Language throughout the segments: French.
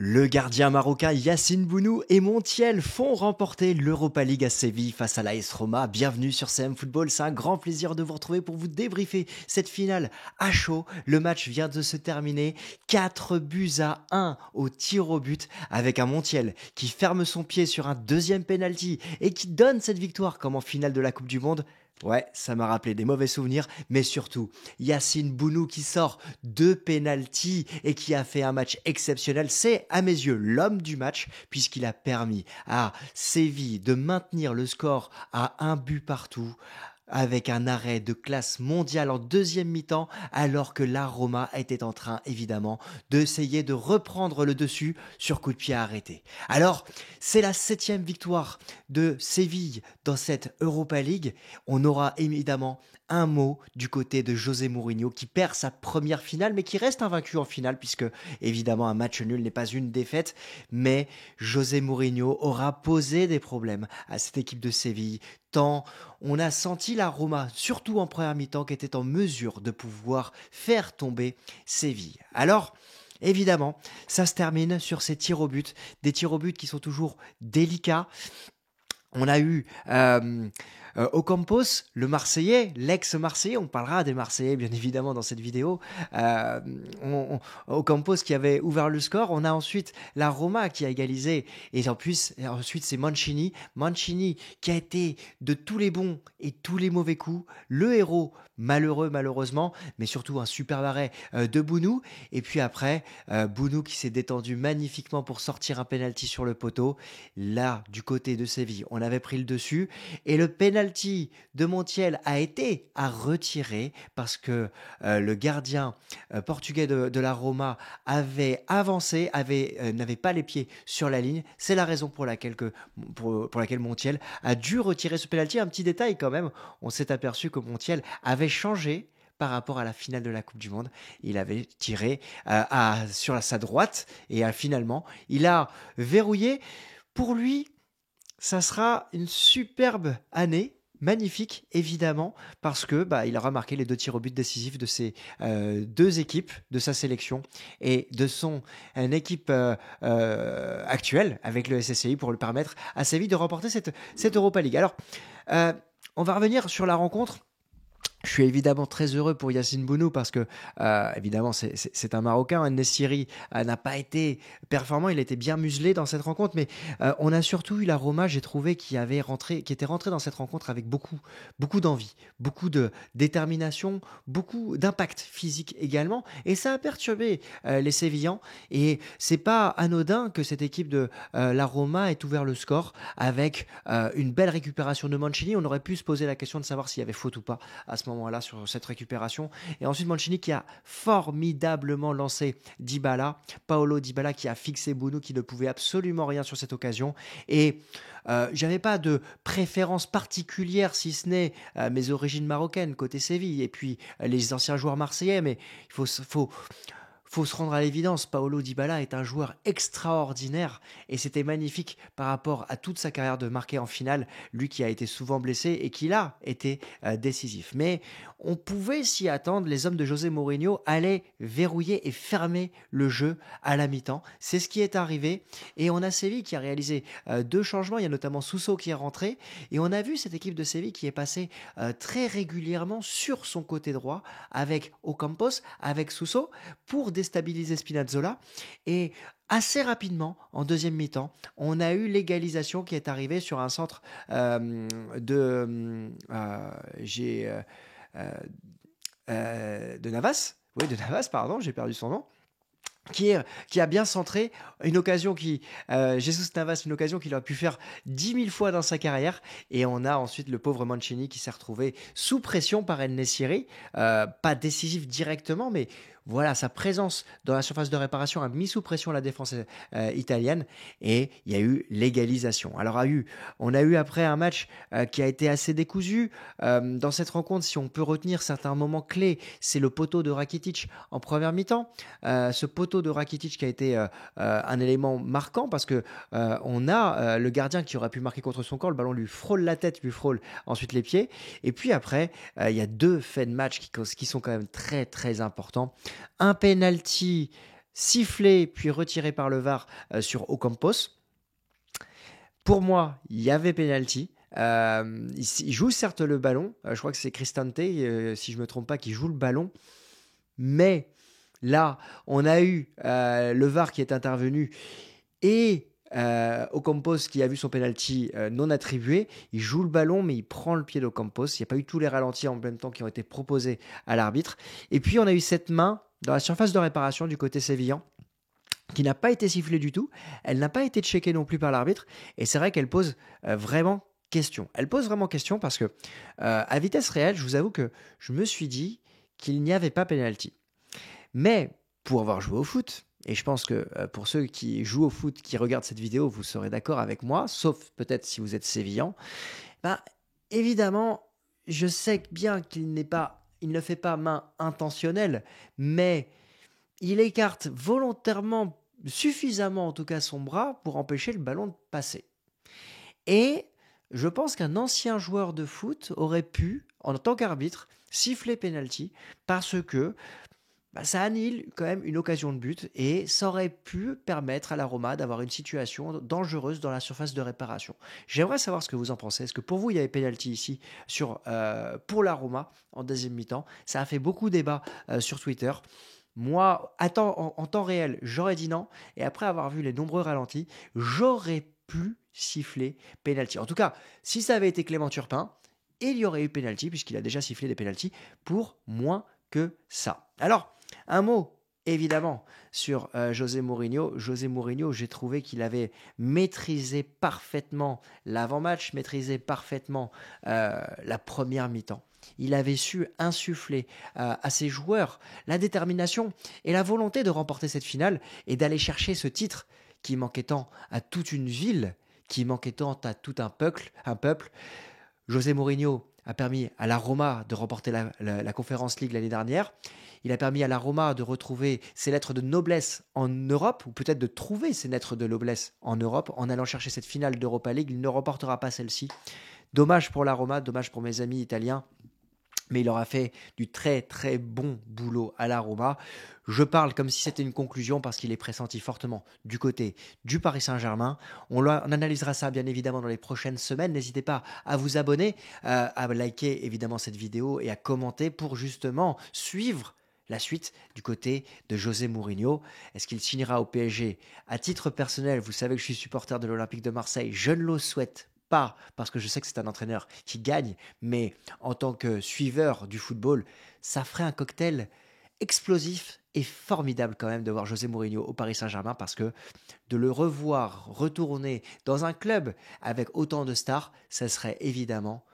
Le gardien marocain Yacine Bounou et Montiel font remporter l'Europa League à Séville face à l'AS Roma. Bienvenue sur CM Football, c'est un grand plaisir de vous retrouver pour vous débriefer cette finale à chaud. Le match vient de se terminer, 4-1 au tir au but avec un Montiel qui ferme son pied sur un deuxième penalty et qui donne cette victoire comme en finale de la Coupe du Monde. Ouais, ça m'a rappelé des mauvais souvenirs, mais surtout, Yacine Bounou qui sort 2 pénaltys et qui a fait un match exceptionnel. C'est, à mes yeux, l'homme du match, puisqu'il a permis à Séville de maintenir le score à 1 but partout, avec un arrêt de classe mondiale en deuxième mi-temps, alors que la Roma était en train, évidemment, d'essayer de reprendre le dessus sur coup de pied arrêté. Alors, c'est la 7e victoire de Séville dans cette Europa League. On aura évidemment un mot du côté de José Mourinho qui perd sa première finale, mais qui reste invaincu en finale, puisque évidemment un match nul n'est pas une défaite, mais José Mourinho aura posé des problèmes à cette équipe de Séville, tant on a senti la Roma, surtout en première mi-temps, qui était en mesure de pouvoir faire tomber Séville. Alors, évidemment, ça se termine sur ces tirs au but, des tirs au but qui sont toujours délicats. On a eu Ocampos, le Marseillais, l'ex-Marseillais, on parlera des Marseillais bien évidemment dans cette vidéo, Ocampos qui avait ouvert le score. On a ensuite la Roma qui a égalisé, et ensuite c'est Mancini qui a été de tous les bons et tous les mauvais coups, le héros malheureusement, mais surtout un super arrêt de Bounou, et puis après Bounou qui s'est détendu magnifiquement pour sortir un penalty sur le poteau. Là, du côté de Séville, on avait pris le dessus, et le penalty de Montiel a été à retirer parce que le gardien portugais de la Roma avait avancé, n'avait pas les pieds sur la ligne. C'est la raison pour laquelle Montiel a dû retirer ce penalty. Un petit détail quand même, on s'est aperçu que Montiel avait changé par rapport à la finale de la Coupe du Monde. Il avait tiré sur sa droite et finalement, il a verrouillé. Pour lui, ça sera une superbe année, magnifique évidemment, parce que il aura marqué les 2 tirs au but décisifs de ses 2 équipes, de sa sélection et de son équipe actuelle avec le SSCI, pour le permettre à Séville de remporter cette Europa League. Alors, on va revenir sur la rencontre. Je suis évidemment très heureux pour Yacine Bounou parce que, évidemment, c'est un Marocain. En-Nesyri n'a pas été performant, il a été bien muselé dans cette rencontre, mais on a surtout eu la Roma, j'ai trouvé, qui était rentré dans cette rencontre avec beaucoup d'envie, beaucoup de détermination, beaucoup d'impact physique également, et ça a perturbé les Sévillans, et c'est pas anodin que cette équipe de la Roma ait ouvert le score avec une belle récupération de Mancini. On aurait pu se poser la question de savoir s'il y avait faute ou pas à ce moment-là sur cette récupération. Et ensuite Mancini qui a formidablement lancé Paolo Dybala, qui a fixé Bounou, qui ne pouvait absolument rien sur cette occasion. Et j'avais pas de préférence particulière, si ce n'est mes origines marocaines côté Séville et puis les anciens joueurs marseillais, mais il faut se rendre à l'évidence, Paolo Dybala est un joueur extraordinaire, et c'était magnifique par rapport à toute sa carrière de marquer en finale, lui qui a été souvent blessé et qui a été décisif. Mais on pouvait s'y attendre, les hommes de José Mourinho allaient verrouiller et fermer le jeu à la mi-temps. C'est ce qui est arrivé, et on a Séville qui a réalisé 2 changements. Il y a notamment Suso qui est rentré, et on a vu cette équipe de Séville qui est passée très régulièrement sur son côté droit avec Ocampos, avec Suso, pour déstabiliser Spinazzola. Et assez rapidement, en deuxième mi-temps, on a eu l'égalisation qui est arrivée sur un centre de Navas. Oui, de Navas, pardon, j'ai perdu son nom. Qui a bien centré une occasion Jesus Navas, une occasion qu'il aurait pu faire 10 000 fois dans sa carrière. Et on a ensuite le pauvre Mancini qui s'est retrouvé sous pression par En-Nesyri, pas décisif directement, mais voilà, sa présence dans la surface de réparation a mis sous pression la défense italienne, et il y a eu l'égalisation. Alors on a eu après un match qui a été assez décousu. Dans cette rencontre, si on peut retenir certains moments clés, c'est le poteau de Rakitic en première mi-temps. Ce poteau de Rakitic qui a été un élément marquant parce que on a le gardien qui aurait pu marquer contre son corps, le ballon lui frôle la tête, lui frôle ensuite les pieds, et puis après il y a 2 faits de match qui sont quand même très très importants. Un penalty sifflé puis retiré par le VAR sur Ocampos. Pour moi, il y avait penalty. Il joue certes le ballon. Je crois que c'est Cristante, si je ne me trompe pas, qui joue le ballon. Mais là, on a eu le VAR qui est intervenu et Ocampos qui a vu son penalty non attribué. Il joue le ballon, mais il prend le pied d'Ocampos. Il n'y a pas eu tous les ralentis en même temps qui ont été proposés à l'arbitre. Et puis, on a eu cette main dans la surface de réparation du côté sévillan qui n'a pas été sifflée du tout. Elle n'a pas été checkée non plus par l'arbitre. Et c'est vrai qu'elle pose vraiment question. Elle pose vraiment question parce que, à vitesse réelle, je vous avoue que je me suis dit qu'il n'y avait pas penalty. Mais pour avoir joué au foot, et je pense que pour ceux qui jouent au foot, qui regardent cette vidéo, vous serez d'accord avec moi, sauf peut-être si vous êtes sévillan, bah, évidemment, je sais bien qu'il ne fait pas main intentionnelle, mais il écarte volontairement, suffisamment en tout cas son bras pour empêcher le ballon de passer. Et je pense qu'un ancien joueur de foot aurait pu, en tant qu'arbitre, siffler penalty parce que ça annule quand même une occasion de but et ça aurait pu permettre à la Roma d'avoir une situation dangereuse dans la surface de réparation. J'aimerais savoir ce que vous en pensez. Est-ce que pour vous, il y avait penalty ici pour la Roma en deuxième mi-temps? Ça a fait beaucoup débat sur Twitter. Moi, en temps réel, j'aurais dit non. Et après avoir vu les nombreux ralentis, j'aurais pu siffler penalty. En tout cas, si ça avait été Clément Turpin, il y aurait eu penalty puisqu'il a déjà sifflé des penalties pour moins que ça. Alors, un mot évidemment sur José Mourinho. José Mourinho, j'ai trouvé qu'il avait maîtrisé parfaitement l'avant-match, maîtrisé parfaitement la première mi-temps. Il avait su insuffler à ses joueurs la détermination et la volonté de remporter cette finale et d'aller chercher ce titre qui manquait tant à toute une ville, qui manquait tant à tout un peuple. José Mourinho a permis à la Roma de remporter la Conference League l'année dernière. Il a permis à la Roma de retrouver ses lettres de noblesse en Europe, ou peut-être de trouver ses lettres de noblesse en Europe, en allant chercher cette finale d'Europa League. Il ne remportera pas celle-ci. Dommage pour la Roma, dommage pour mes amis italiens. Mais il aura fait du très très bon boulot à la Roma. Je parle comme si c'était une conclusion parce qu'il est pressenti fortement du côté du Paris Saint-Germain. On analysera ça bien évidemment dans les prochaines semaines. N'hésitez pas à vous abonner, à liker évidemment cette vidéo et à commenter pour justement suivre la suite du côté de José Mourinho. Est-ce qu'il signera au PSG? À titre personnel, vous savez que je suis supporter de l'Olympique de Marseille. Je ne le souhaite pas parce que je sais que c'est un entraîneur qui gagne, mais en tant que suiveur du football, ça ferait un cocktail explosif et formidable quand même de voir José Mourinho au Paris Saint-Germain parce que de le revoir retourner dans un club avec autant de stars, ça serait évidemment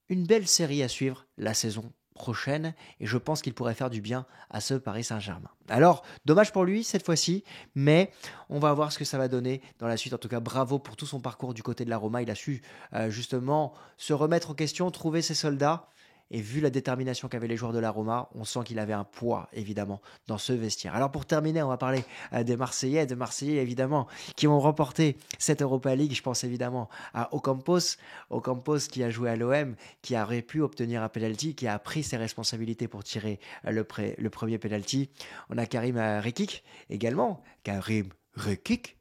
une belle série à suivre la saison prochaine et je pense qu'il pourrait faire du bien à ce Paris Saint-Germain. Alors, dommage pour lui cette fois-ci, mais on va voir ce que ça va donner dans la suite. En tout cas, bravo pour tout son parcours du côté de la Roma. Il a su justement se remettre en question, trouver ses soldats. Et vu la détermination qu'avaient les joueurs de la Roma, on sent qu'il avait un poids, évidemment, dans ce vestiaire. Alors pour terminer, on va parler des Marseillais, évidemment, qui ont remporté cette Europa League. Je pense évidemment à Ocampos qui a joué à l'OM, qui aurait pu obtenir un penalty, qui a pris ses responsabilités pour tirer le premier penalty. On a Karim Rekik également. Rekik.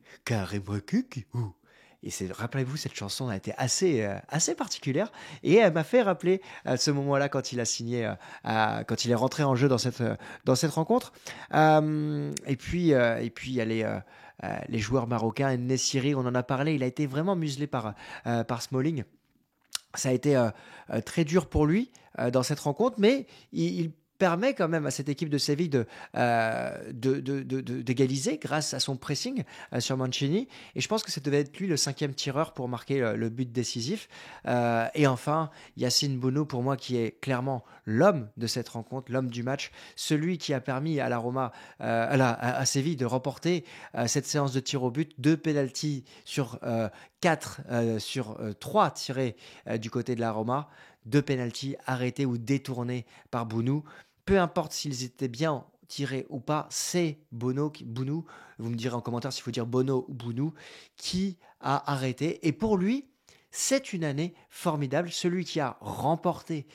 Et rappelez-vous, cette chanson a été assez particulière et elle m'a fait rappeler ce moment-là quand il a signé, quand il est rentré en jeu dans cette rencontre. Et puis il y a les joueurs marocains. Nessiri, on en a parlé, il a été vraiment muselé par Smalling. Ça a été très dur pour lui dans cette rencontre, mais il permet quand même à cette équipe de Séville d'égaliser grâce à son pressing sur Mancini. Et je pense que ça devait être lui le 5e tireur pour marquer le but décisif. Et enfin, Yacine Bounou, pour moi, qui est clairement l'homme de cette rencontre, l'homme du match, celui qui a permis à la Roma, à Séville de remporter cette séance de tir au but, 2 pénaltys sur 4 sur 3 tirés du côté de la Roma, 2 pénaltys arrêtés ou détournés par Bounou. Peu importe s'ils étaient bien tirés ou pas, c'est Bounou, vous me direz en commentaire s'il faut dire Bono ou Bounou, qui a arrêté. Et pour lui, c'est une année formidable. Celui qui a remporté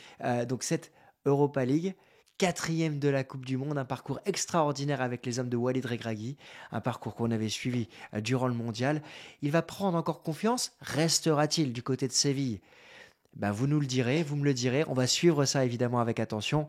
donc cette Europa League, quatrième de la Coupe du Monde, un parcours extraordinaire avec les hommes de Walid Regragui, un parcours qu'on avait suivi durant le mondial. Il va prendre encore confiance. Restera-t-il du côté de Séville? Ben, vous nous le direz, vous me le direz. On va suivre ça évidemment avec attention.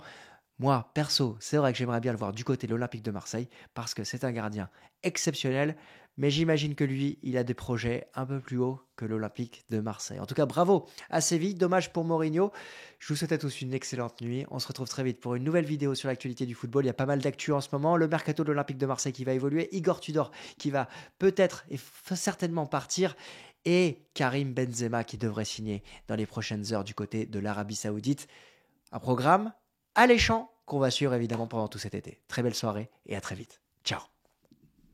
Moi, perso, c'est vrai que j'aimerais bien le voir du côté de l'Olympique de Marseille parce que c'est un gardien exceptionnel, mais j'imagine que lui, il a des projets un peu plus hauts que l'Olympique de Marseille. En tout cas, bravo à Séville, dommage pour Mourinho. Je vous souhaite à tous une excellente nuit. On se retrouve très vite pour une nouvelle vidéo sur l'actualité du football. Il y a pas mal d'actu en ce moment. Le mercato de l'Olympique de Marseille qui va évoluer, Igor Tudor qui va peut-être et certainement partir, et Karim Benzema qui devrait signer dans les prochaines heures du côté de l'Arabie Saoudite. Un programme alléchant qu'on va suivre évidemment pendant tout cet été. Très belle soirée et à très vite.